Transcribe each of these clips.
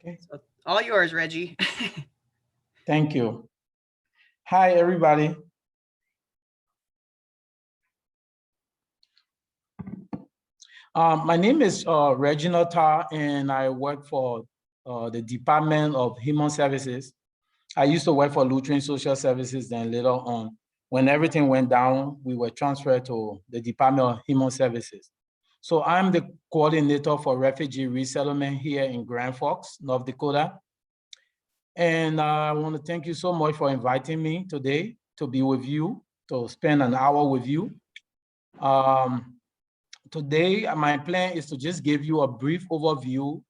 Okay. So, all yours, Reggie. Thank you. Hi, everybody. My name is Reginald Tarr, and I work for the Department of Human Services. I used to work for Lutheran Social Services, then later on, when everything went down, we were transferred to the Department of Human Services. So I'm the coordinator for refugee resettlement here in Grand Forks, North Dakota. And I want to thank you so much for inviting me today to be with you, to spend an hour with you. Today, my plan is to just give you a brief overview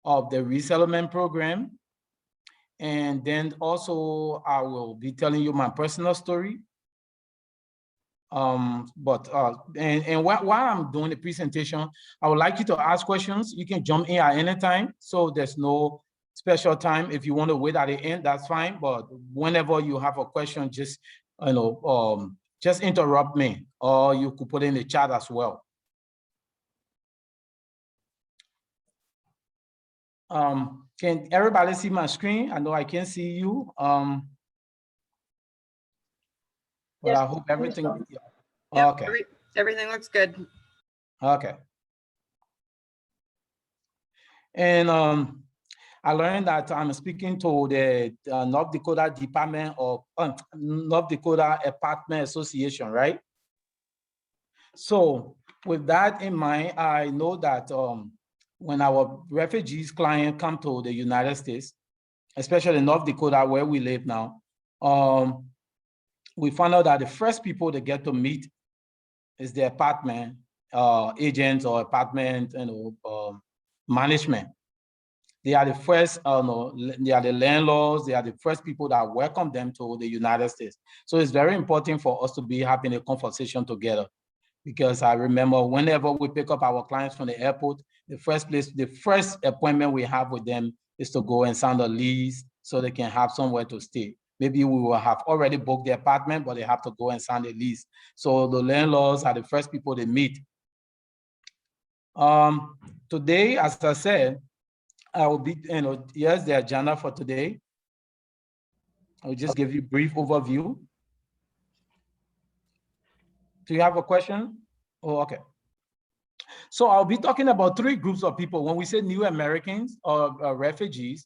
of the resettlement program. And then also I will be telling you my personal story. While I'm doing the presentation, I would like you to ask questions. You can jump in at any time. So there's no special time. If you want to wait at the end, that's fine. But whenever you have a question, just, just interrupt me, or you could put in the chat as well. Can everybody see my screen? I know I can see you. But yes, I hope everything. Yep, okay. Everything looks good. Okay. And I learned that I'm speaking to the North Dakota Department of North Dakota Apartment Association, right? So with that in mind, I know that when our refugees clients come to the United States, especially in North Dakota where we live now, we found out that the first people they get to meet is the apartment agents or apartment management. They are the first, they are the landlords, they are the first people that welcome them to the United States. So it's very important for us to be having a conversation together, because I remember whenever we pick up our clients from the airport, the first appointment we have with them is to go and sign a lease so they can have somewhere to stay. Maybe we will have already booked the apartment, but they have to go and sign a lease. So the landlords are the first people they meet. Today, as I said, I will be, here's the agenda for today. I'll just give you a brief overview. Do you have a question? Oh, okay. So I'll be talking about three groups of people. When we say new Americans or refugees,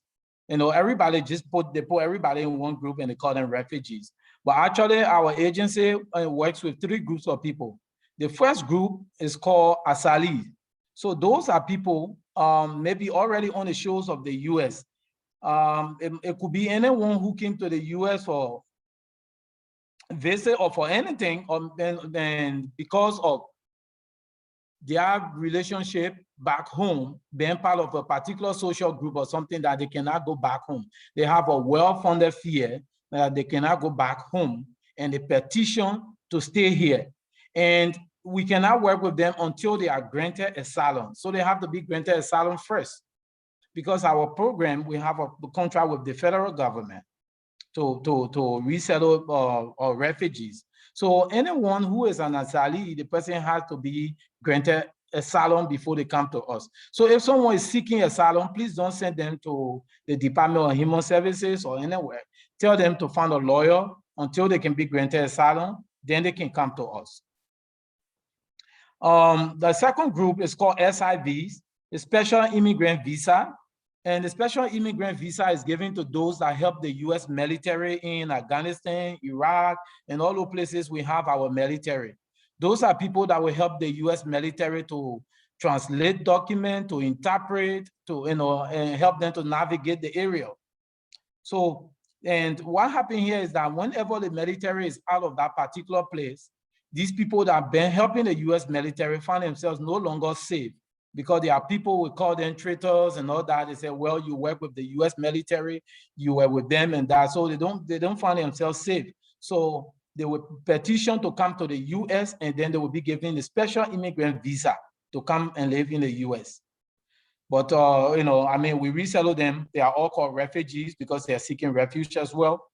everybody they put everybody in one group and they call them refugees. But actually our agency works with three groups of people. The first group is called Asylum. So those are people maybe already on the shores of the US. It could be anyone who came to the US for visit or for anything, then because of their relationship back home, being part of a particular social group or something that they cannot go back home. They have a well-founded fear that they cannot go back home, and they petition to stay here. And we cannot work with them until they are granted asylum. So they have to be granted asylum first, because our program, we have a contract with the federal government to resettle refugees. So anyone who is an asylee, the person has to be granted asylum before they come to us. So if someone is seeking asylum, please don't send them to the Department of Human Services or anywhere. Tell them to find a lawyer until they can be granted asylum, then they can come to us. The second group is called SIVs, the Special Immigrant Visa. And the Special Immigrant Visa is given to those that help the US military in Afghanistan, Iraq, and all the places we have our military. Those are people that will help the US military to translate documents, to interpret, and help them to navigate the area. So, and what happened here is that whenever the military is out of that particular place, these people that have been helping the US military find themselves no longer safe, because there are people, we call them traitors and all that. They say, well, you work with the US military, you were with them and that. So they don't find themselves safe. So they will petition to come to the US, and then they will be given the Special Immigrant Visa to come and live in the US. But, we resettle them. They are all called refugees because they are seeking refuge as well.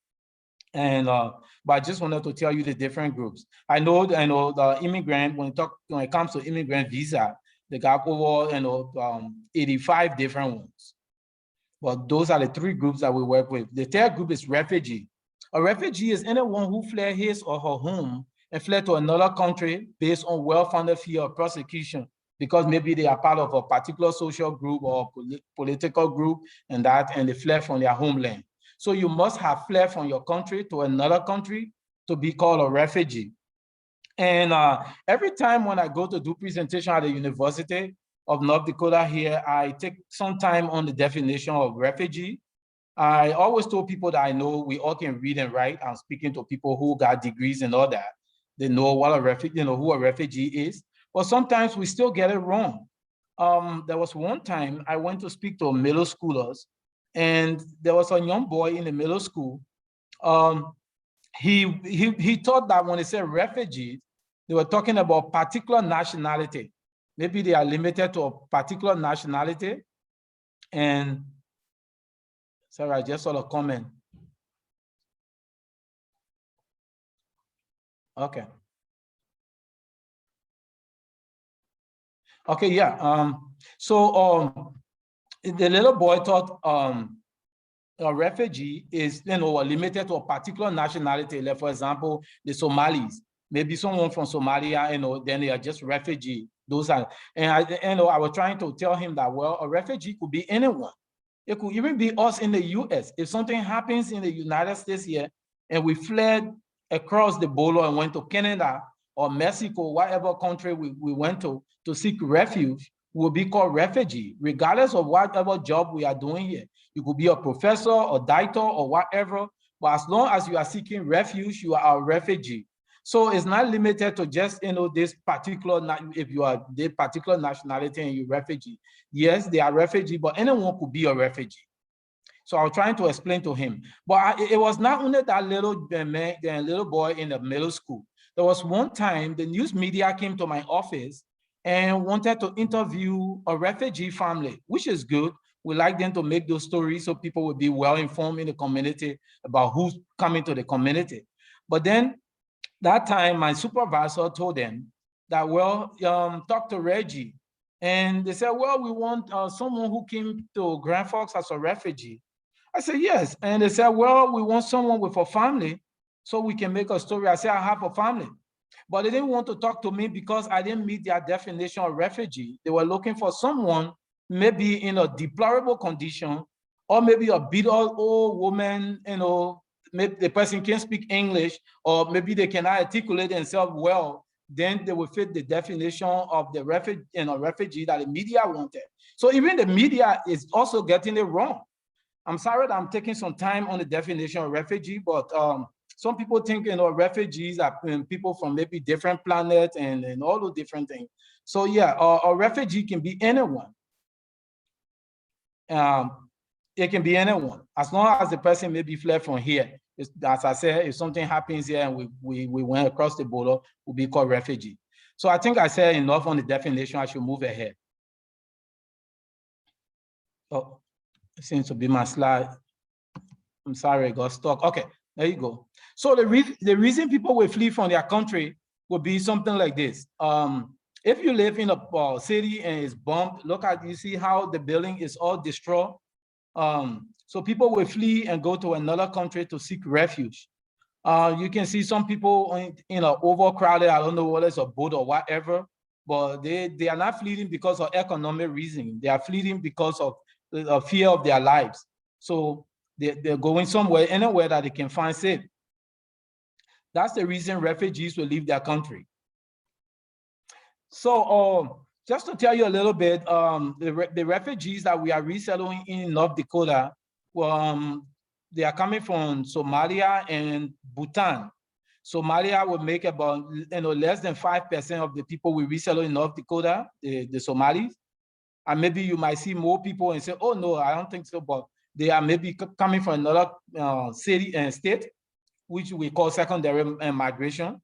And but I just wanted to tell you the different groups. I know the immigrant, when it comes to immigrant visa, They got over 85 different ones. But those are the three groups that we work with. The third group is refugee. A refugee is anyone who fled his or her home and fled to another country based on well-founded fear of persecution, because maybe they are part of a particular social group or political group and they fled from their homeland. So you must have fled from your country to another country to be called a refugee. And every time when I go to do presentation at the University of North Dakota here, I take some time on the definition of refugee. I always told people that I know we all can read and write. I'm speaking to people who got degrees and all that. They know what a refugee, who a refugee is. But sometimes we still get it wrong. There was one time I went to speak to middle schoolers, and there was a young boy in the middle school. He thought that when they said refugees, they were talking about particular nationality. Maybe they are limited to a particular nationality. And sorry, I just saw a comment. Okay. Okay, yeah. So the little boy thought a refugee is limited to a particular nationality. Like, for example, the Somalis. Maybe someone from Somalia, then they are just refugee. Those are, and I was trying to tell him that, well, a refugee could be anyone. It could even be us in the US. If something happens in the United States here, and we fled across the border and went to Canada or Mexico, whatever country we went to seek refuge, will be called refugee, regardless of whatever job we are doing here. You could be a professor or doctor or whatever, but as long as you are seeking refuge, you are a refugee. So it's not limited to just this particular, if you are the particular nationality and you're refugee. Yes, they are refugee, but anyone could be a refugee. So I was trying to explain to him, but it was not only that little man, the little boy in the middle school. There was one time the news media came to my office and wanted to interview a refugee family, which is good. We like them to make those stories so people will be well informed in the community about who's coming to the community. But then that time, my supervisor told them that, well, talk to Reggie. And they said, well, we want someone who came to Grand Forks as a refugee. I said, yes. And they said, well, we want someone with a family so we can make a story. I said, I have a family. But they didn't want to talk to me because I didn't meet their definition of refugee. They were looking for someone maybe in a deplorable condition, or maybe a bitter old woman, maybe the person can't speak English, or maybe they cannot articulate themselves well. Then they will fit the definition of the refugee that the media wanted. So even the media is also getting it wrong. I'm sorry that I'm taking some time on the definition of refugee, but some people think refugees are people from maybe different planets and all those different things. So yeah, a refugee can be anyone. It can be anyone, as long as the person maybe fled from here. As I said, if something happens here and we went across the border, we'll be called refugee. So I think I said enough on the definition. I should move ahead. Oh, it seems to be my slide. I'm sorry, I got stuck. Okay, there you go. So the reason people will flee from their country would be something like this. If you live in a city and it's bombed, you see how the building is all destroyed. So people will flee and go to another country to seek refuge. You can see some people overcrowded. I don't know whether it's a boat or whatever, but they are not fleeing because of economic reason. They are fleeing because of the fear of their lives. So they're going somewhere, anywhere that they can find safe. That's the reason refugees will leave their country. So just to tell you a little bit, the refugees that we are resettling in North Dakota, they are coming from Somalia and Bhutan. Somalia will make about less than 5% of the people we resettle in North Dakota, the Somalis. And maybe you might see more people and say, oh no, I don't think so, but they are maybe coming from another city and state, which we call secondary migration.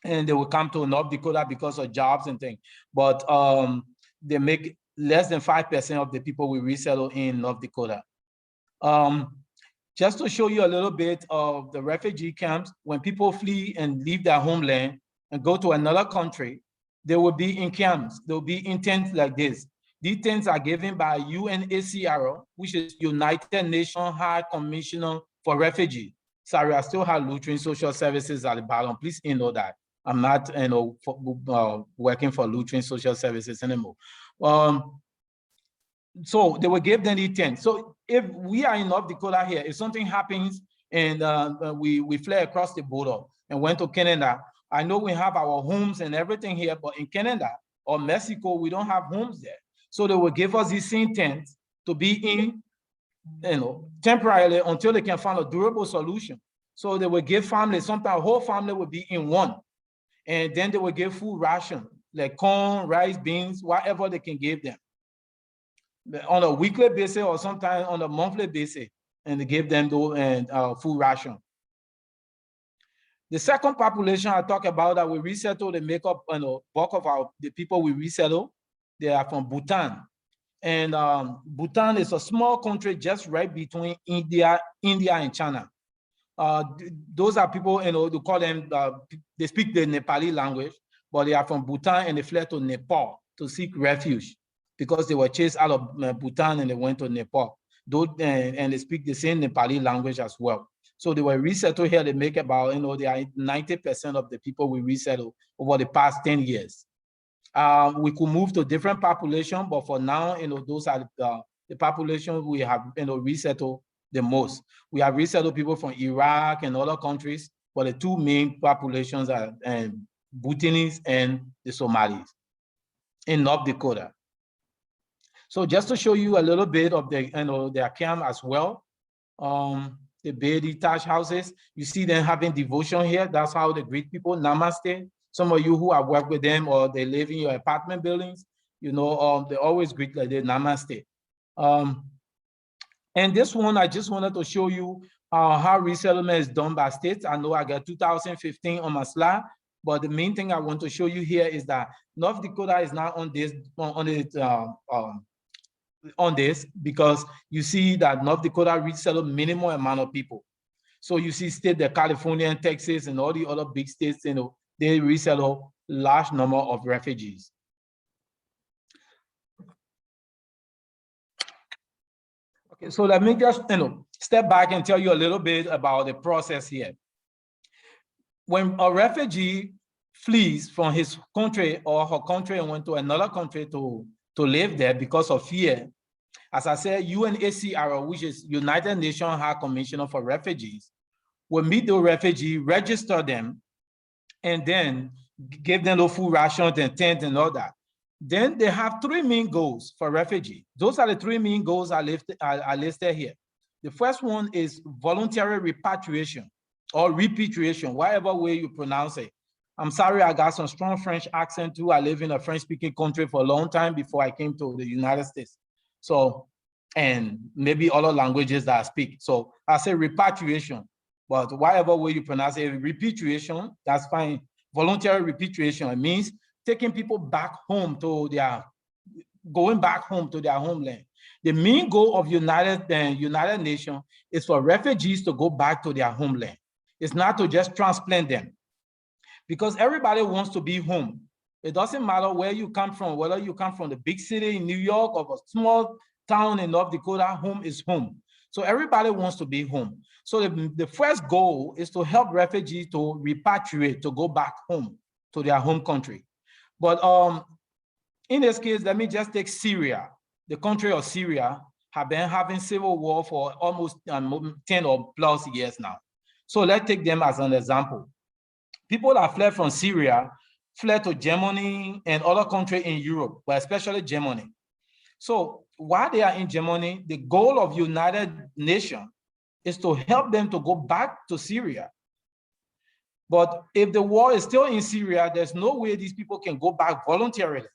And they will come to North Dakota because of jobs and things. But they make less than 5% of the people we resettle in North Dakota. Just to show you a little bit of the refugee camps, when people flee and leave their homeland and go to another country, They will be in camps. They'll be in tents like this. These tents are given by UNHCR, which is United Nations High Commissioner for Refugees. Sorry, I still have Lutheran Social Services at the bottom. Please know that. I'm not working for Lutheran Social Services anymore. So they will give them the tent. So if we are in North Dakota here, if something happens and we fly across the border and went to Canada, I know we have our homes and everything here, but in Canada or Mexico, we don't have homes there. So they will give us these same tents to be in, temporarily until they can find a durable solution. So they will give families, sometimes a whole family will be in one. And then they will give food ration, like corn, rice, beans, whatever they can give them on a weekly basis or sometimes on a monthly basis, and they give them the food ration. The second population I talk about that we resettle, they make up bulk of the people we resettle. They are from Bhutan. And Bhutan is a small country just right between India and China. Those are people, they call them, they speak the Nepali language, but they are from Bhutan and they fled to Nepal to seek refuge because they were chased out of Bhutan and they went to Nepal. And they speak the same Nepali language as well. So they were resettled here. They make about, they are 90% of the people we resettle over the past 10 years. We could move to different population, but for now, those are the population we have, resettled the most. We have resettled people from Iraq and other countries, but the two main populations are Bhutanese and the Somalis in North Dakota. So just to show you a little bit of their camp as well, the Bay detached houses, you see them having devotion here. That's how they greet people, namaste. Some of you who have worked with them or they live in your apartment buildings, they always greet like this, namaste. And this one, I just wanted to show you how resettlement is done by states. I know I got 2015 on my slide, but the main thing I want to show you here is that North Dakota is not on this because you see that North Dakota resettle minimal amount of people. So you see states like California and Texas and all the other big states, they resettle large number of refugees. Okay, so let me just step back and tell you a little bit about the process here. When a refugee flees from his country or her country and went to another country to live there because of fear, as I said, UNHCR, which is United Nations High Commissioner for Refugees, will meet the refugee, register them, and then give them the food rations and tent and all that. Then they have three main goals for refugees. Those are the three main goals I listed here. The first one is voluntary repatriation or repatriation, whatever way you pronounce it. I'm sorry, I got some strong French accent too. I live in a French-speaking country for a long time before I came to the United States. So, and maybe other languages that I speak. So I say repatriation, but whatever way you pronounce it, repatriation, that's fine. Voluntary repatriation, it means taking people back home to going back home to their homeland. The main goal of United Nations is for refugees to go back to their homeland. It's not to just transplant them, because everybody wants to be home. It doesn't matter where you come from, whether you come from the big city in New York or a small town in North Dakota, home is home. So everybody wants to be home. So the first goal is to help refugees to repatriate, to go back home to their home country. But in this case, let me just take Syria. The country of Syria have been having civil war for almost 10 or plus years now. So let's take them as an example. People that fled from Syria fled to Germany and other countries in Europe, but especially Germany. So while they are in Germany, the goal of United Nations is to help them to go back to Syria. But if the war is still in Syria, there's no way these people can go back voluntarily.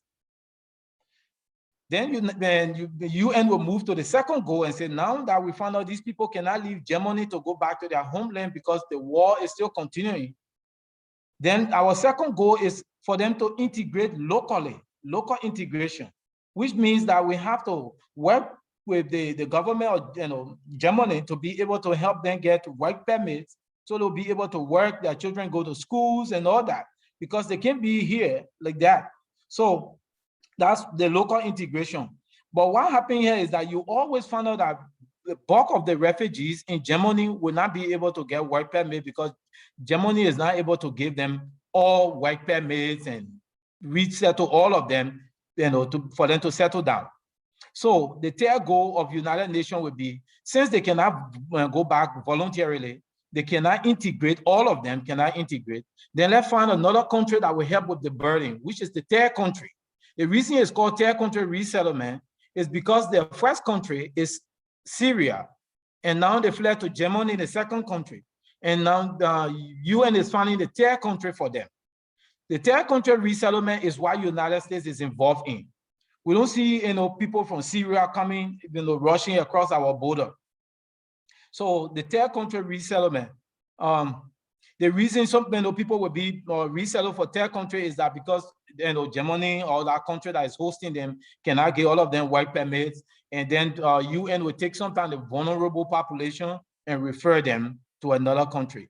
Then the UN will move to the second goal and say, now that we found out these people cannot leave Germany to go back to their homeland because the war is still continuing, then our second goal is for them to integrate locally, local integration, which means that we have to work with the government of Germany to be able to help them get work permits so they'll be able to work, their children go to schools and all that, because they can't be here like that So that's the local integration. But what happened here is that you always find out that the bulk of the refugees in Germany will not be able to get work permit because Germany is not able to give them all work permits and resettle all of them, for them to settle down. So the third goal of United Nations would be, since they cannot go back voluntarily, they cannot integrate, all of them cannot integrate, then let's find another country that will help with the burden, which is the third country. The reason it's called third country resettlement is because the first country is Syria, and now they fled to Germany, the second country, and now the UN is finding the third country for them. The third country resettlement is what United States is involved in. We don't see people from Syria coming, rushing across our border. So the third country resettlement, the reason some people will be resettled for third country is that because Germany or that country that is hosting them cannot get all of them work permits, and then UN will take sometimes the vulnerable population and refer them to another country.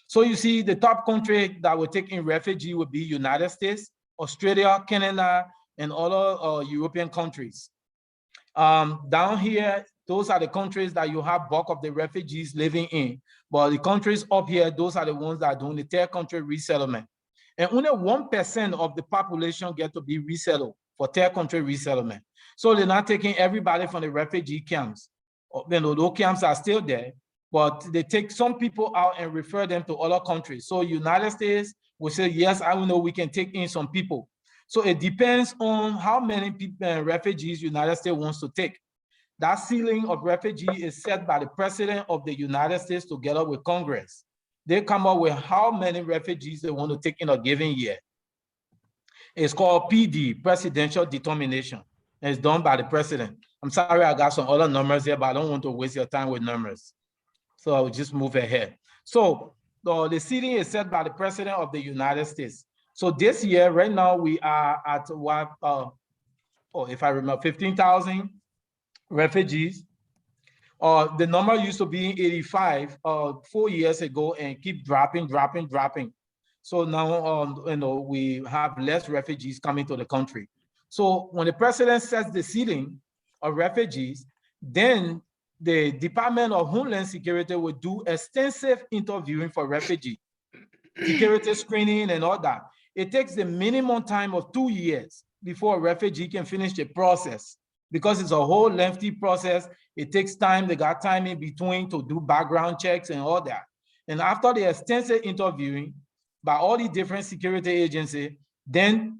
So you see, the top country that will take in refugee would be United States, Australia, Canada, and other European countries. Down here, those are the countries that you have bulk of the refugees living in. But the countries up here, those are the ones that are doing the third country resettlement. And only 1% of the population get to be resettled for third country resettlement. So they're not taking everybody from the refugee camps. Those camps are still there, but they take some people out and refer them to other countries. So United States will say, yes, I know we can take in some people. So it depends on how many people, refugees United States wants to take. That ceiling of refugee is set by the President of the United States together with Congress. They come up with how many refugees they want to take in a given year. It's called PD, Presidential Determination. And it's done by the President. I'm sorry, I got some other numbers here, but I don't want to waste your time with numbers. So I'll just move ahead. So the ceiling is set by the President of the United States. So this year, right now, we are at what, if I remember, 15,000 refugees. The number used to be 85 4 years ago and keep dropping. So now, we have less refugees coming to the country. So when the president sets the ceiling of refugees, then the Department of Homeland Security will do extensive interviewing for refugees, security screening and all that. It takes the minimum time of 2 years before a refugee can finish the process. Because it's a whole lengthy process, it takes time. They got time in between to do background checks and all that. And after the extensive interviewing by all the different security agencies, then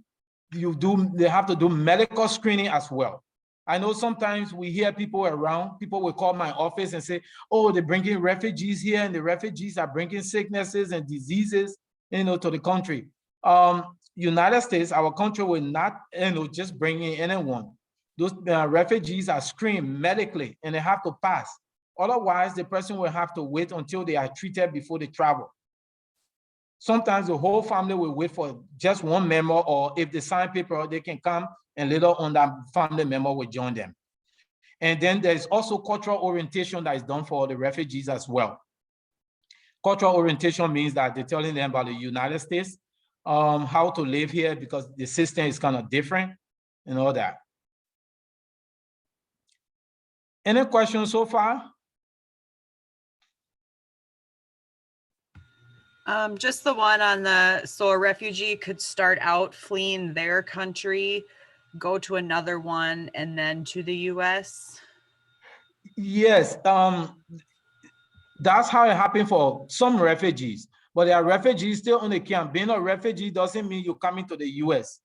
they have to do medical screening as well. I know sometimes we hear people around, people will call my office and say, oh, they're bringing refugees here and the refugees are bringing sicknesses and diseases, to the country. United States, our country will not, just bring in anyone. Those refugees are screened medically and they have to pass. Otherwise, the person will have to wait until they are treated before they travel. Sometimes the whole family will wait for just one member, or if they sign paper, they can come and later on that family member will join them. And then there's also cultural orientation that is done for the refugees as well. Cultural orientation means that they're telling them about the United States, how to live here because the system is kind of different and all that. Any questions so far? Just the one on so a refugee could start out fleeing their country, go to another one, and then to the US? Yes, that's how it happened for some refugees, but there are refugees still in the camp. Being a refugee doesn't mean you're coming to the US.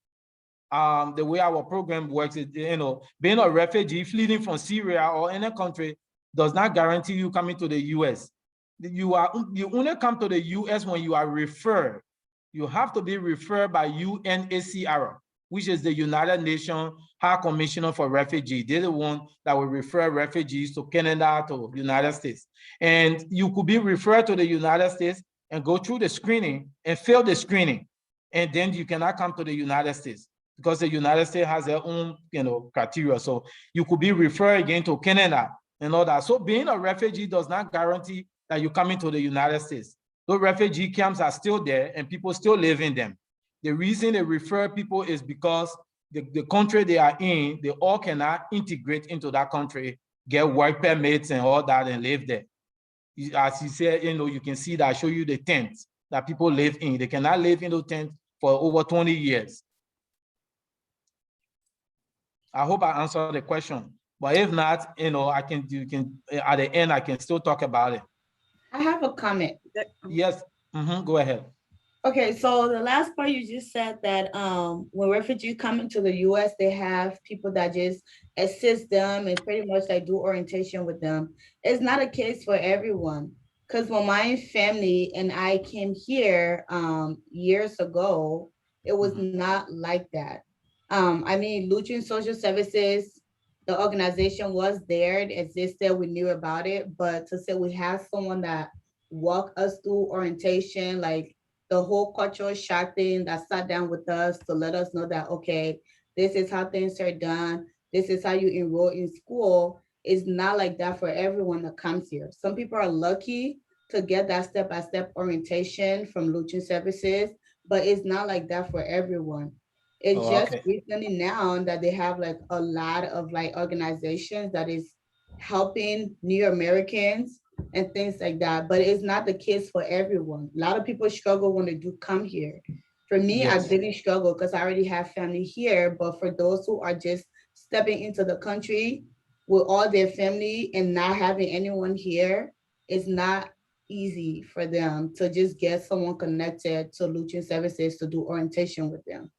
The way our program works is, being a refugee fleeing from Syria or any country does not guarantee you coming to the US. You only come to the US when you are referred. You have to be referred by UNHCR, which is the United Nations High Commissioner for Refugees. They're the one that will refer refugees to Canada, to the United States. And you could be referred to the United States and go through the screening and fail the screening. And then you cannot come to the United States because the United States has their own, criteria. So you could be referred again to Canada and all that. So being a refugee does not guarantee that you come into the United States. Those refugee camps are still there and people still live in them. The reason they refer people is because the country they are in, they all cannot integrate into that country, get work permits and all that and live there. As you said, you can see that I show you the tents that people live in. They cannot live in those tents for over 20 years. I hope I answered the question. But if not, I can at the end, I can still talk about it. I have a comment. Yes, go ahead. Okay, so the last part you just said that when refugees come into the US, they have people that just assist them and pretty much like do orientation with them. It's not a case for everyone. Because when my family and I came here years ago, it was not like that. I mean, Lutheran Social Services, the organization was there, it existed, we knew about it, but to say we have someone that walk us through orientation, like the whole cultural shock thing, that sat down with us to let us know that, okay, this is how things are done. This is how you enroll in school. It's not like that for everyone that comes here. Some people are lucky to get that step-by-step orientation from Lutheran Services, but it's not like that for everyone. It's just recently now that they have like a lot of like organizations that is helping new Americans and things like that. But it's not the case for everyone. A lot of people struggle when they do come here. For me, I didn't struggle because I already have family here. But for those who are just stepping into the country with all their family and not having anyone here, it's not easy for them to just get someone connected to Lutheran Services to do orientation with them.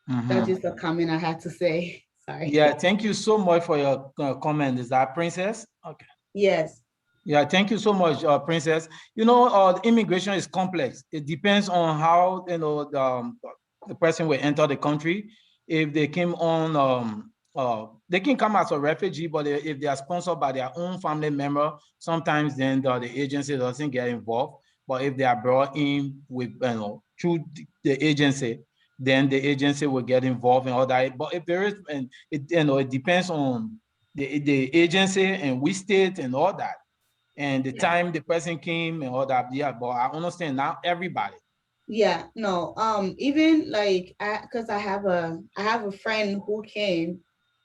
That's just a comment I had to say. Sorry. Yeah, thank you so much for your comment. Is that Princess? Okay. Yes. Yeah, thank you so much, Princess. Immigration is complex. It depends on how the person will enter the country. If they came on, they can come as a refugee, but if they are sponsored by their own family member, sometimes then the agency doesn't get involved. But if they are brought in with through the agency, then the agency will get involved in all that. But if there is, and it depends on the agency and which state and all that. And the time the person came and all that, but I understand not everybody. Yeah, no, even like because I have a friend who came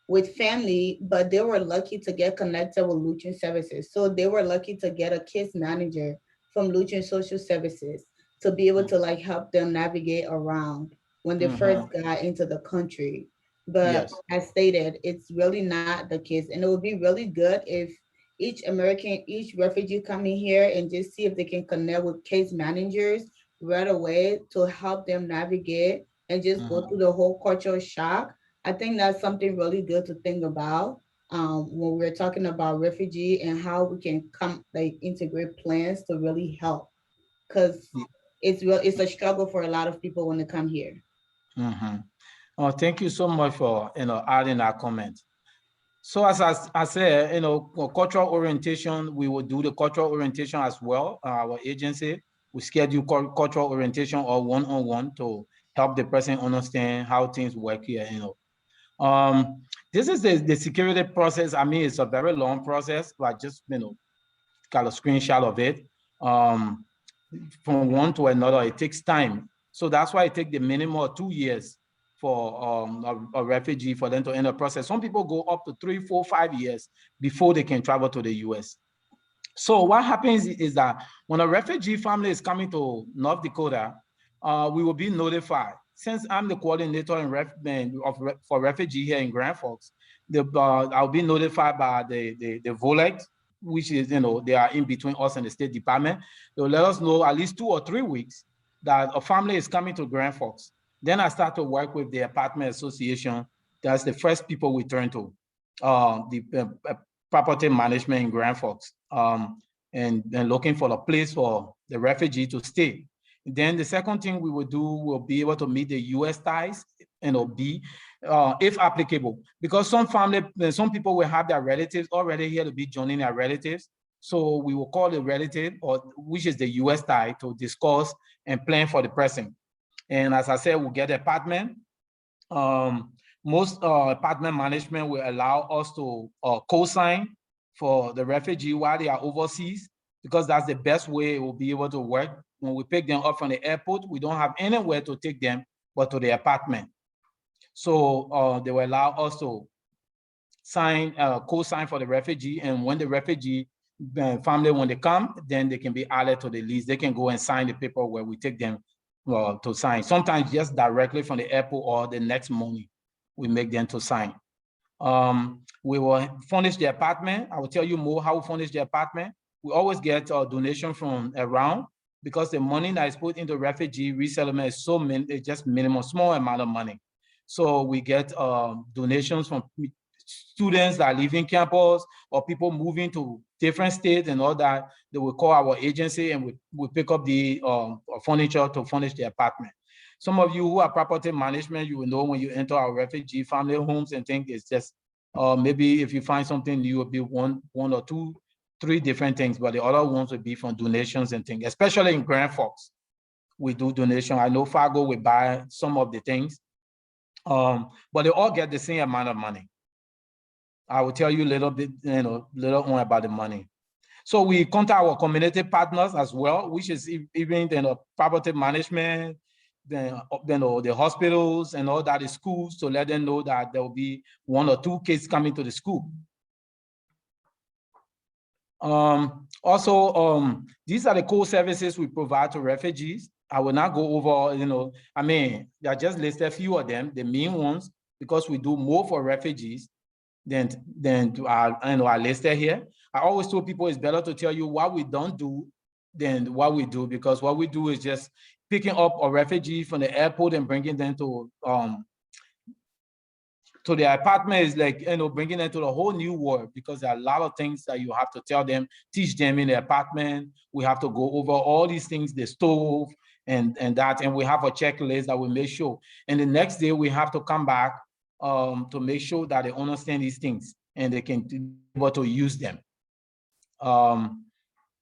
with family, but they were lucky to get connected with Lutheran Services. So they were lucky to get a case manager from Lutheran Social Services to be able to like help them navigate around when they first got into the country. But as stated, it's really not the case. And it would be really good if each refugee coming here and just see if they can connect with case managers right away to help them navigate and just go through the whole cultural shock. I think that's something really good to think about when we're talking about refugee and how we can come like integrate plans to really help, because it's a struggle for a lot of people when they come here. Oh, thank you so much for adding that comment. So as I said, cultural orientation, we will do the cultural orientation as well. Our agency, we schedule cultural orientation or one-on-one to help the person understand how things work here. This is the security process. I mean, it's a very long process, but just got a screenshot of it. From one to another, it takes time. So that's why it takes the minimum of 2 years for a refugee for them to end the process. Some people go up to 3, 4, 5 years before they can travel to the US. So what happens is that when a refugee family is coming to North Dakota, we will be notified. Since I'm the coordinator for refugee here in Grand Forks, I'll be notified by the VOLEC, which is, they are in between us and the State Department. They'll let us know at least 2 or 3 weeks that a family is coming to Grand Forks. Then I start to work with the apartment association. That's the first people we turn to, the property management in Grand Forks, and looking for a place for the refugee to stay. Then the second thing we will do, we'll be able to meet the US ties, if applicable, because some people will have their relatives already here to be joining their relatives. So we will call the relative, which is the US tie, to discuss and plan for the person. And as I said, we'll get an apartment. Most apartment management will allow us to co-sign for the refugee while they are overseas, because that's the best way it will be able to work. when we pick them up from the airport, we don't have anywhere to take them but to the apartment. So they will allow us to sign, co-sign for the refugee, and when the refugee family, when they come, then they can be added to the list. They can go and sign the paper where we take them to sign. Sometimes just directly from the airport, or the next morning, we make them to sign. We will furnish the apartment. I will tell you more how we furnish the apartment. We always get a donation from around, because the money that is put into refugee resettlement is it's just minimum, small amount of money. So we get donations from students that live in campus, or people moving to different states and all that. They will call our agency, and we pick up the furniture to furnish the apartment. Some of you who are property management, you will know when you enter our refugee family homes and think it's just, maybe if you find something new, it will be one or two, three different things, but the other ones will be from donations and things, especially in Grand Forks. We do donation. I know Fargo will buy some of the things, but they all get the same amount of money. I will tell you a little bit, little more about the money. So we contact our community partners as well, which is even property management, then the hospitals and all that, the schools, to let them know that there will be 1 or 2 kids coming to the school. Also, these are the core services we provide to refugees. I will not go over, I mean, I just listed a few of them, the main ones, because we do more for refugees than I listed here. I always tell people it's better to tell you what we don't do than what we do, because what we do is just picking up a refugee from the airport and bringing them to the apartment is like, bringing them to the whole new world, because there are a lot of things that you have to tell them, teach them in the apartment. We have to go over all these things, the stove and that, and we have a checklist that we make sure. And the next day we have to come back to make sure that they understand these things and they can be able to use them.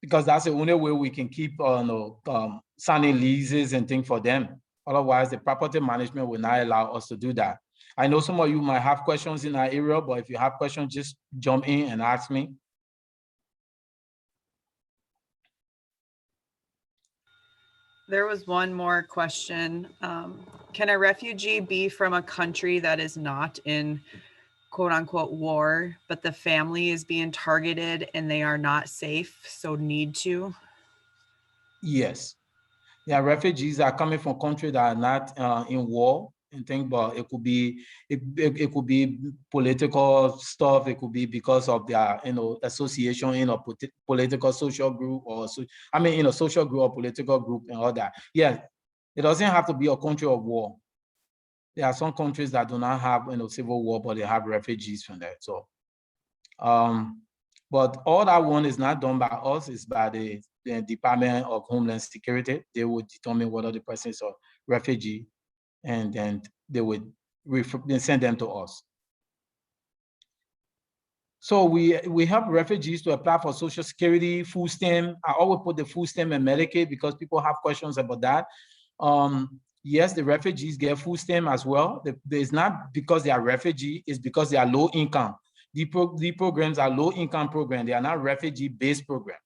Because that's the only way we can keep signing leases and things for them. Otherwise, the property management will not allow us to do that. I know some of you might have questions in that area, but if you have questions, just jump in and ask me. There was one more question. Can a refugee be from a country that is not in quote unquote war, but the family is being targeted and they are not safe, so need to? Yes. Yeah, refugees are coming from countries that are not in war and things, but it could be it could be political stuff. It could be because of their association in a political social group, or in a social group or political group and all that. Yeah, it doesn't have to be a country of war. There are some countries that do not have civil war, but they have refugees from there. So, but all that one is not done by us; it's by the Department of Homeland Security. They would determine whether the person is a refugee, and then they would send them to us. So we help refugees to apply for Social Security, food stamp. I always put the food stamp and Medicaid because people have questions about that. Yes, the refugees get food stamp as well. It's not because they are refugee, it's because they are low income. The programs are low income programs. They are not refugee-based programs.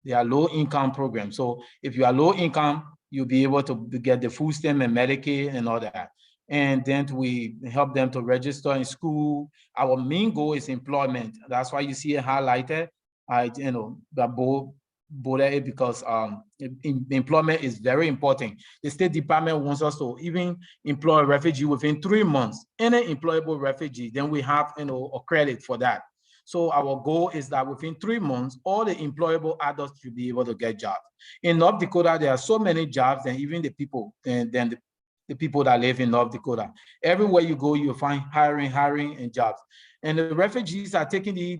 They are low income programs. So if you are low income, you'll be able to get the food stamp and Medicaid and all that. And then we help them to register in school. Our main goal is employment. That's why you see it highlighted. Because employment is very important. The State Department wants us to even employ a refugee within 3 months. Any employable refugee, then we have a credit for that. So our goal is that within 3 months, all the employable adults should be able to get jobs. In North Dakota, there are so many jobs, and even the people, the people that live in North Dakota. Everywhere you go, you'll find hiring, and jobs. And the refugees are taking the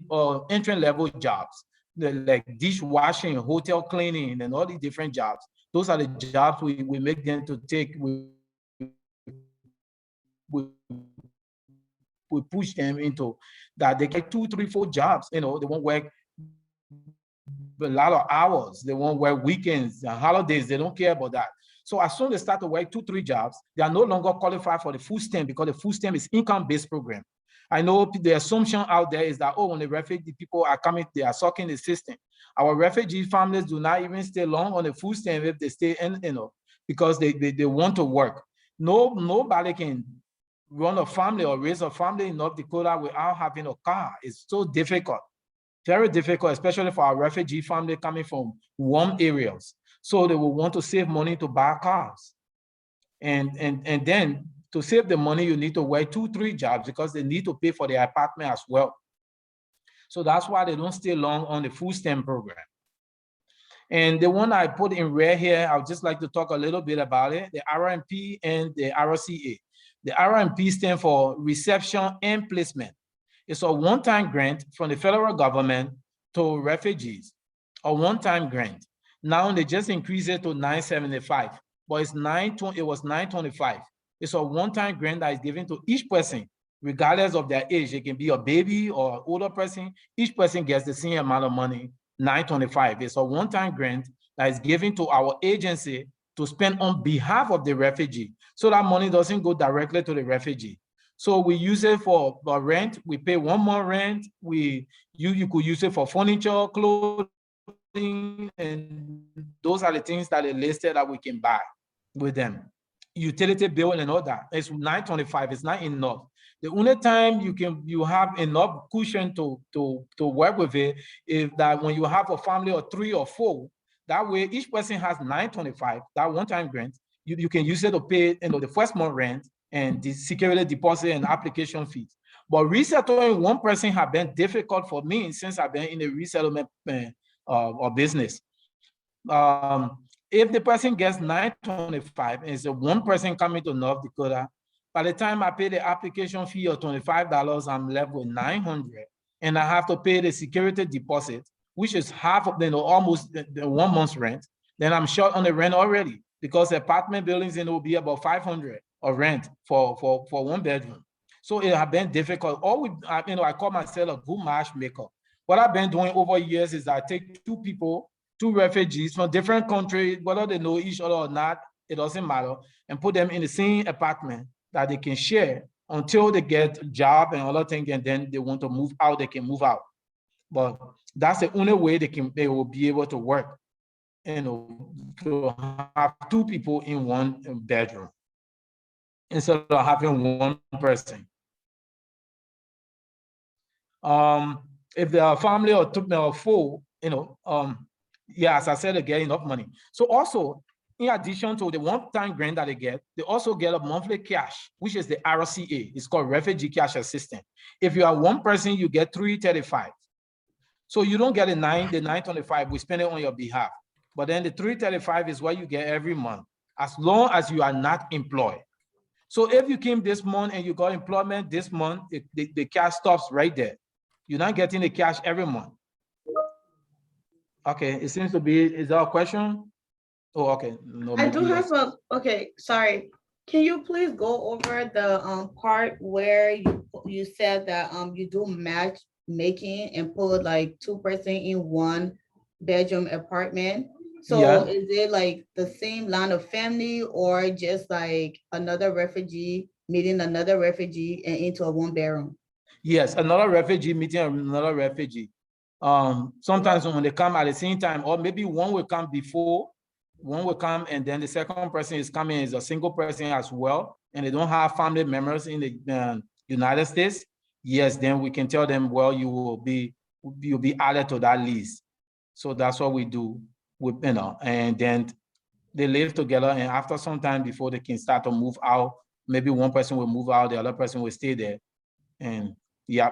entry-level jobs, like dishwashing, hotel cleaning, and all these different jobs. Those are the jobs we make them to take. We push them into that. They get 2, 3, 4 jobs. They won't work a lot of hours. They won't work weekends and holidays. They don't care about that. So as soon as they start to work 2, 3 jobs, they are no longer qualified for the food stamp, because the food stamp is income-based program. I know the assumption out there is that, oh, when the refugee people are coming, they are sucking the system. Our refugee families do not even stay long on the food stamp if they stay in, because they want to work. Nobody can run a family or raise a family in North Dakota without having a car. It's so difficult, very difficult, especially for our refugee family coming from warm areas. So they will want to save money to buy cars. And then to save the money, you need to work 2-3 jobs because they need to pay for their apartment as well. So that's why they don't stay long on the food stamp program. And the one I put in red here, I would just like to talk a little bit about it, the RMP and the RCA. The RMP stands for Reception and Placement. It's a one-time grant from the federal government to refugees, a one-time grant. Now they just increased it to $975, but it was $925. It's a one-time grant that is given to each person, regardless of their age. It can be a baby or an older person. Each person gets the same amount of money, $925. It's a one-time grant that is given to our agency to spend on behalf of the refugee. So that money doesn't go directly to the refugee. So we use it for rent. We pay 1 month rent. You could use it for furniture, clothing, and those are the things that are listed that we can buy with them. Utility bill and all that. It's $925. It's not enough. The only time you have enough cushion to work with it is that when you have a family of 3 or 4. That way, each person has $925. That one-time grant. You can use it to pay the first month rent and the security deposit and application fees. But resettling one person has been difficult for me since I've been in the resettlement or business. If the person gets $925 and it's a one person coming to North Dakota, by the time I pay the application fee of $25, I'm left with $900, and I have to pay the security deposit, which is half of almost the 1 month's rent. Then I'm short on the rent already because apartment buildings will be about $500 of rent for 1 bedroom. So it has been difficult. I call myself a good matchmaker. What I've been doing over years is I take 2 people, 2 refugees from different countries, whether they know each other or not, it doesn't matter, and put them in the same apartment that they can share until they get a job and other things, and then they want to move out, they can move out. But that's the only way they will be able to work, to have 2 people in 1 bedroom instead of having 1 person. If they are a family or 2 or 4, yeah, as I said, they get enough money. So also, in addition to the one-time grant that they also get a monthly cash, which is the RCA. It's called Refugee Cash Assistance. If you are 1 person, you get $335. So you don't get the $925. We spend it on your behalf. But then the $335 is what you get every month, as long as you are not employed. So if you came this month and you got employment this month, the cash stops right there. You're not getting the cash every month. Okay, it seems to be, is there a question? Oh, okay. No, I do yes. have okay, sorry. Can you please go over the part where you said that you do matchmaking and put like 2 person in 1 bedroom apartment? So Yeah. is it like the same line of family or just like another refugee meeting another refugee and into a 1 bedroom? Yes, another refugee meeting another refugee. Sometimes when they come at the same time, or maybe one will come before, one will come, and then the second person is coming is a single person as well, and they don't have family members in the United States. Yes, then we can tell them, well, you'll be added to that list. So that's what we do with, and then they live together, and after some time before they can start to move out, maybe one person will move out, the other person will stay there, and yeah.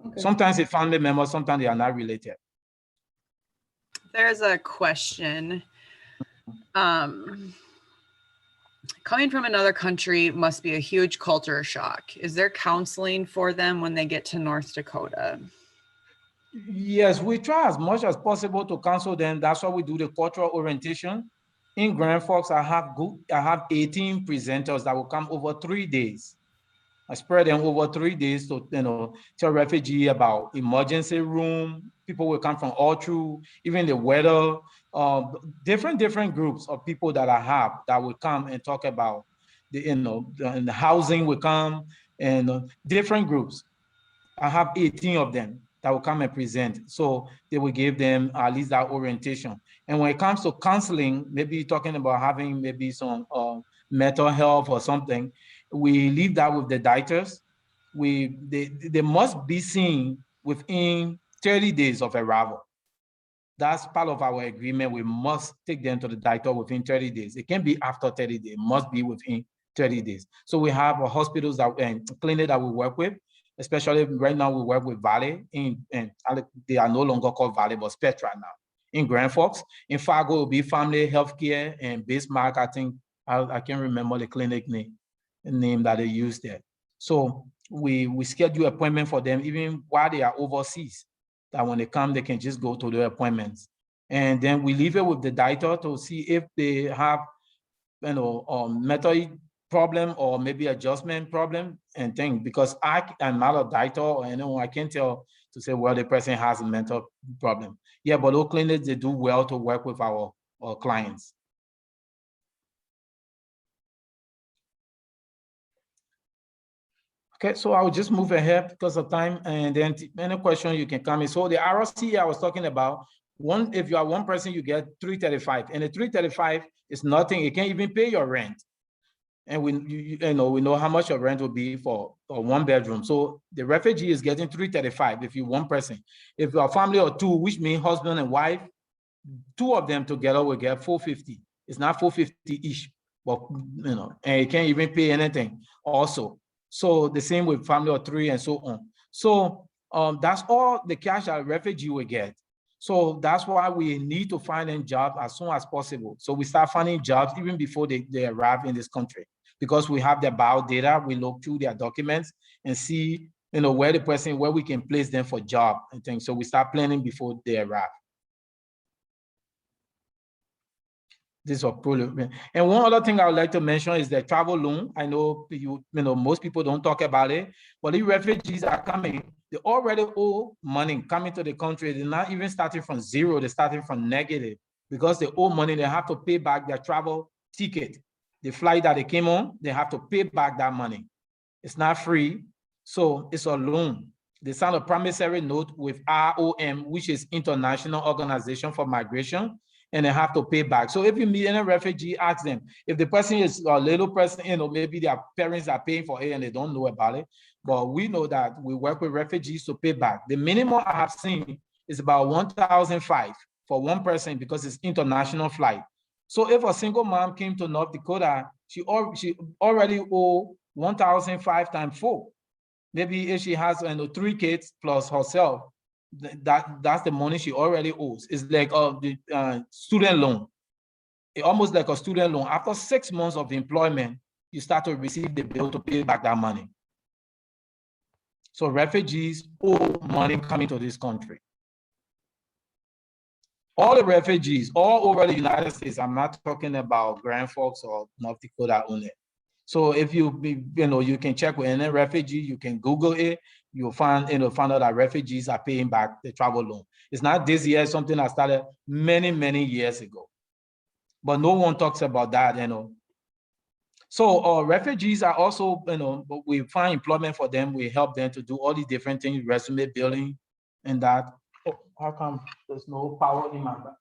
Okay. Sometimes it's family members, sometimes they are not related. There's a question. Coming from another country must be a huge culture shock. Is there counseling for them when they get to North Dakota? Yes, we try as much as possible to counsel them. That's why we do the cultural orientation. In Grand Forks, I have 18 presenters that will come over 3 days. I spread them over 3 days to tell refugee about emergency room. People will come from all through, even the weather, different groups of people that I have that will come and talk about the housing will come, and different groups. I have 18 of them that will come and present. So they will give them at least that orientation. And when it comes to counseling, maybe talking about having maybe some mental health or something, we leave that with the dieters. They must be seen within 30 days of arrival. That's part of our agreement. We must take them to the doctor within 30 days. It can't be after 30 days. It must be within 30 days. So we have hospitals that and clinic that we work with, especially right now we work with Valley and they are no longer called Valley, but Spectra now. In Grand Forks, in Fargo, it will be Family Healthcare, and Bismarck, I think, I can't remember the clinic name that they use there. So we schedule appointment for them even while they are overseas, that when they come, they can just go to their appointments. And then we leave it with the doctor to see if they have, mental problem or maybe adjustment problem and things, because I'm not a doctor or anyone, I can't tell to say, well, the person has a mental problem. Yeah, but those clinics, they do well to work with our clients. Okay, so I'll just move ahead because of time, and then any question you can come in. So the ROC I was talking about, if you are one person, you get $335, and the $335 is nothing. It can't even pay your rent. And we know how much your rent will be for a one bedroom. So the refugee is getting $335 if you're one person. If you're a family of two, which means husband and wife, two of them together will get $450. It's not $450 each, but and you can't even pay anything also. So the same with family of three and so on. So that's all the cash that a refugee will get. So that's why we need to find them jobs as soon as possible. So we start finding jobs even before they arrive in this country, because we have their bio data. We look through their documents and see, where we can place them for job and things. So we start planning before they arrive. This is a problem. And one other thing I would like to mention is the travel loan. I know most people don't talk about it, but the refugees are coming. They already owe money coming to the country. They're not even starting from zero. They're starting from negative because they owe money. They have to pay back their travel ticket. The flight that they came on, they have to pay back that money. It's not free. So it's a loan. They sign a promissory note with ROM, which is International Organization for Migration, and they have to pay back. So if you meet any refugee, ask them. If the person is a little person, maybe their parents are paying for it and they don't know about it. But we know that we work with refugees to pay back. The minimum I have seen is about $1,500 for one person because it's international flight. So if a single mom came to North Dakota, she already owe $1,500 times 4. Maybe if she has 3 kids plus herself, that's the money she already owes. It's like the student loan. It's almost like a student loan. After 6 months of employment, you start to receive the bill to pay back that money. So refugees owe money coming to this country. All the refugees all over the United States, I'm not talking about Grand Forks or North Dakota only. So if you can check with any refugee, you can Google it, you'll find out that refugees are paying back the travel loan. It's not this year, something that started many, many years ago. But no one talks about that, So refugees are also, we find employment for them. We help them to do all these different things, resume building and that. Oh, how come there's no power in my back?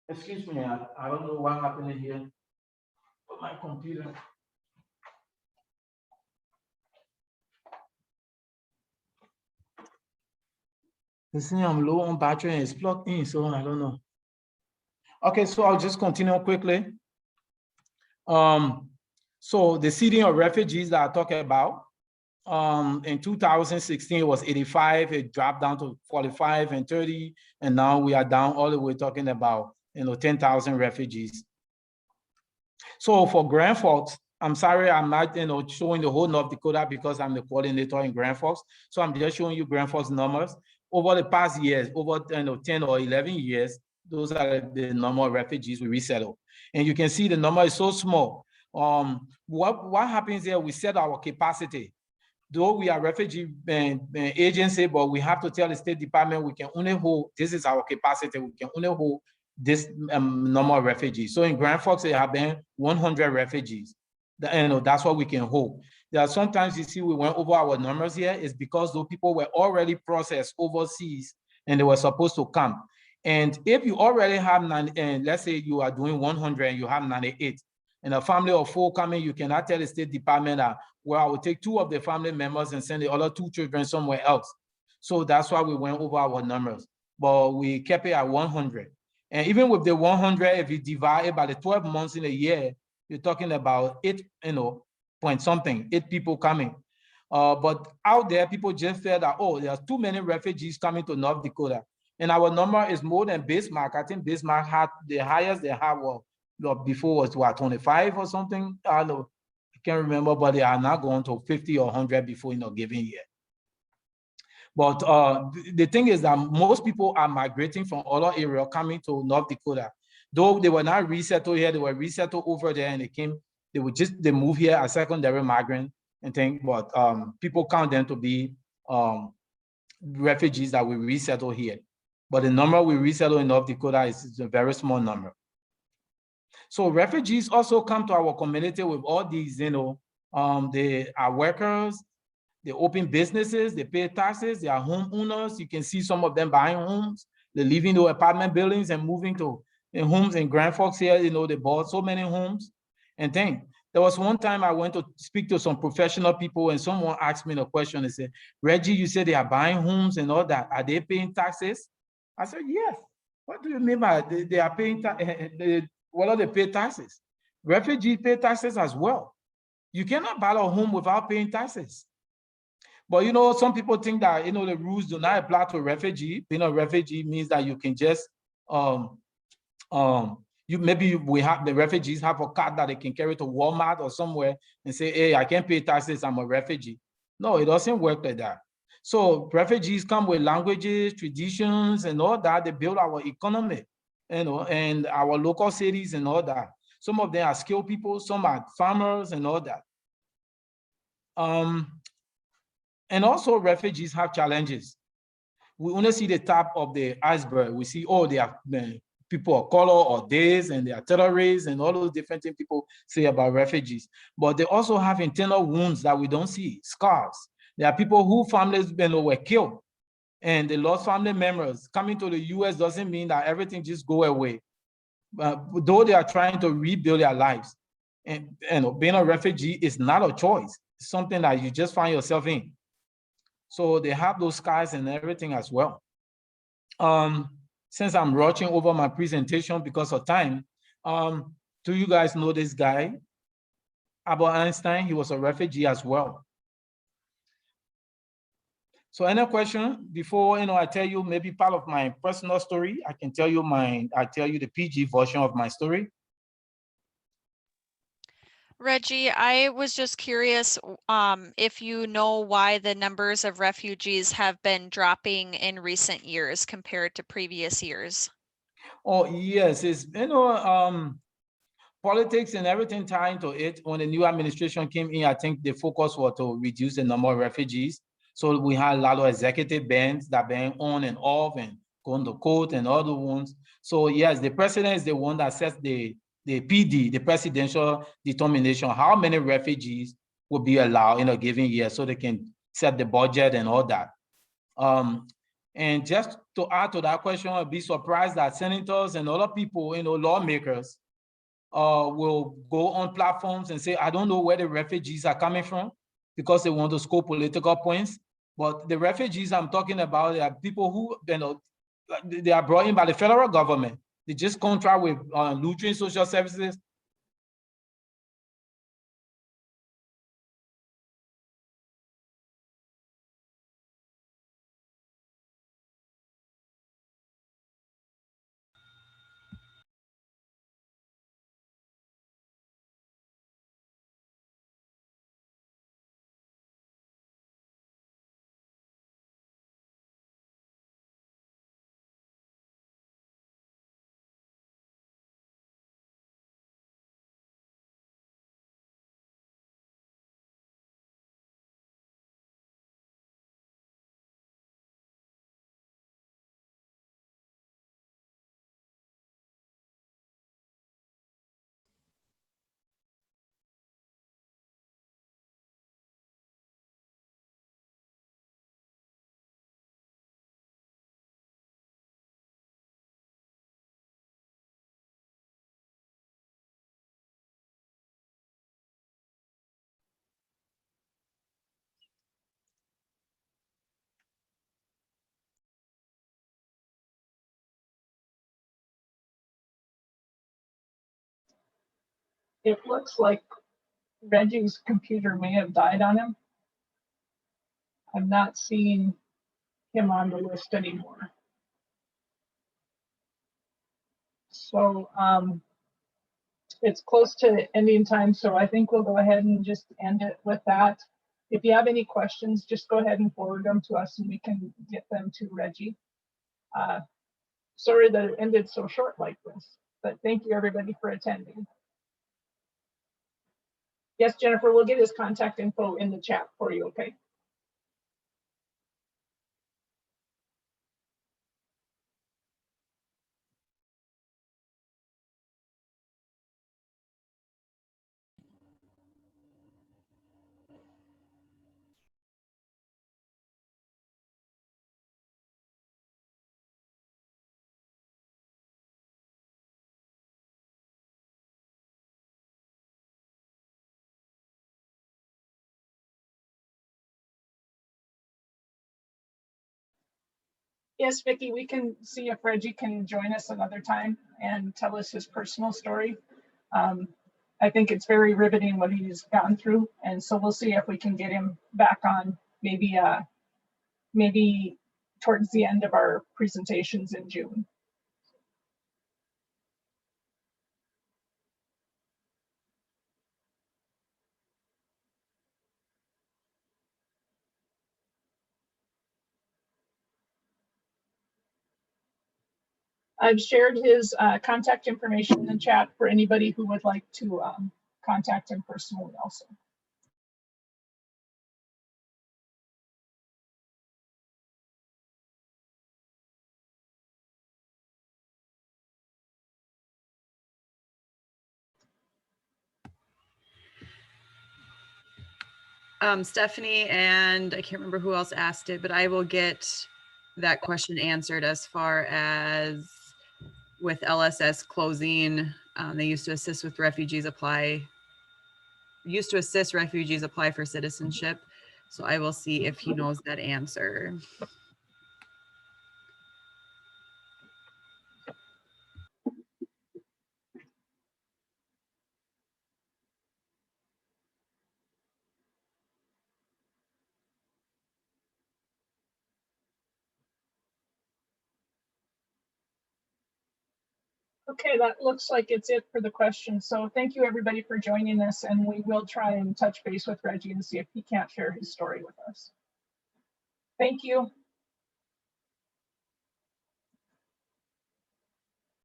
Excuse me, I don't know what happened here with my computer. Listen, I'm low on battery and it's plugged in, so I don't know. Okay, so I'll just continue quickly. So the seating of refugees that I talked about, in 2016, it was 85, it dropped down to 45 and 30, and now we are down all the way talking about 10,000 refugees. So for Grand Forks, I'm sorry, I'm not showing the whole North Dakota because I'm the coordinator in Grand Forks. So I'm just showing you Grand Forks numbers. Over the past years, over 10 or 11 years, those are the number of refugees we resettle. And you can see the number is so small. What happens here, we set our capacity. Though we are refugee agency, but we have to tell the State Department we can only hold, this is our capacity, we can only hold this number of refugees. So in Grand Forks, there have been 100 refugees. That's what we can hold. There are sometimes you see we went over our numbers here is because those people were already processed overseas and they were supposed to come. And if you already have and let's say you are doing 100 and you have 98, and a family of 4 coming, you cannot tell the State Department that, well, I will take 2 of the family members and send the other 2 children somewhere else. So that's why we went over our numbers, but we kept it at 100. And even with the 100, if you divide it by the 12 months in a year, you're talking about 8, point something, 8 people coming. But out there, people just felt that, oh, there's too many refugees coming to North Dakota. And our number is more than Bismarck. I think Bismarck had the highest they had before was what, 25 or something? I don't know. I can't remember, but they are not going to 50 or 100 before given year. But the thing is that most people are migrating from other areas coming to North Dakota. Though they were not resettled here, they were resettled over there and they move here as secondary migrant and things, but people count them to be refugees that we resettle here. But the number we resettle in North Dakota is a very small number. So refugees also come to our community with all these, they are workers, they open businesses, they pay taxes, they are homeowners. You can see some of them buying homes. They're leaving the apartment buildings and moving to homes in Grand Forks here. They bought so many homes and things. There was one time I went to speak to some professional people and someone asked me a question. They said, Reggie, you said they are buying homes and all that. Are they paying taxes? I said, yes. What do you mean by they are paying taxes? What are they pay taxes? Refugees pay taxes as well. You cannot buy a home without paying taxes. But some people think that the rules do not apply to refugee. Being a refugee means that you can just we have the refugees have a card that they can carry to Walmart or somewhere and say, hey, I can't pay taxes, I'm a refugee. No, it doesn't work like that. So refugees come with languages, traditions, and all that. They build our economy, and our local cities and all that. Some of them are skilled people, some are farmers and all that. And also refugees have challenges. We only see the top of the iceberg. We see, oh, they are people of color or this, and they are terrorists and all those different things people say about refugees. But they also have internal wounds that we don't see, scars. There are people whose families were killed and they lost family members. Coming to the US doesn't mean that everything just go away. Though they are trying to rebuild their lives. And being a refugee is not a choice. It's something that you just find yourself in. So they have those scars and everything as well. Since I'm rushing over my presentation because of time, do you guys know this guy? Albert Einstein, he was a refugee as well. So any question before I tell you maybe part of my personal story? I can tell you the PG version of my story. Reggie, I was just curious if you know why the numbers of refugees have been dropping in recent years compared to previous years. Oh yes, it's politics and everything tied to it. When the new administration came in, I think the focus was to reduce the number of refugees. So we had a lot of executive bans that ban on and off and going to court and other ones. So yes, the president is the one that sets the PD, the presidential determination, how many refugees will be allowed in a given year so they can set the budget and all that. And just to add to that question, I'd be surprised that senators and other people, lawmakers, will go on platforms and say, I don't know where the refugees are coming from because they want to score political points. But the refugees I'm talking about are people who, they are brought in by the federal government. They just contract with Lutheran Social Services It looks like Reggie's computer may have died on him. I'm not seeing him on the list anymore. So it's close to ending time, so I think we'll go ahead and just end it with that. If you have any questions, just go ahead and forward them to us and we can get them to Reggie. Sorry that it ended so short like this, but thank you everybody for attending. Yes, Jennifer, we'll get his contact info in the chat for you, okay? Yes, Vicki, we can see if Reggie can join us another time and tell us his personal story. I think it's very riveting what he's gone through, and so we'll see if we can get him back on maybe maybe towards the end of our presentations in June. I've shared his contact information in the chat for anybody who would like to contact him personally also. Stephanie, and I can't remember who else asked it, but I will get that question answered as far as with LSS closing. They used to assist refugees apply for citizenship. So I will see if he knows that answer. Okay, that looks like it's it for the questions. So thank you everybody for joining us, and we will try and touch base with Reggie and see if he can't share his story with us. Thank you.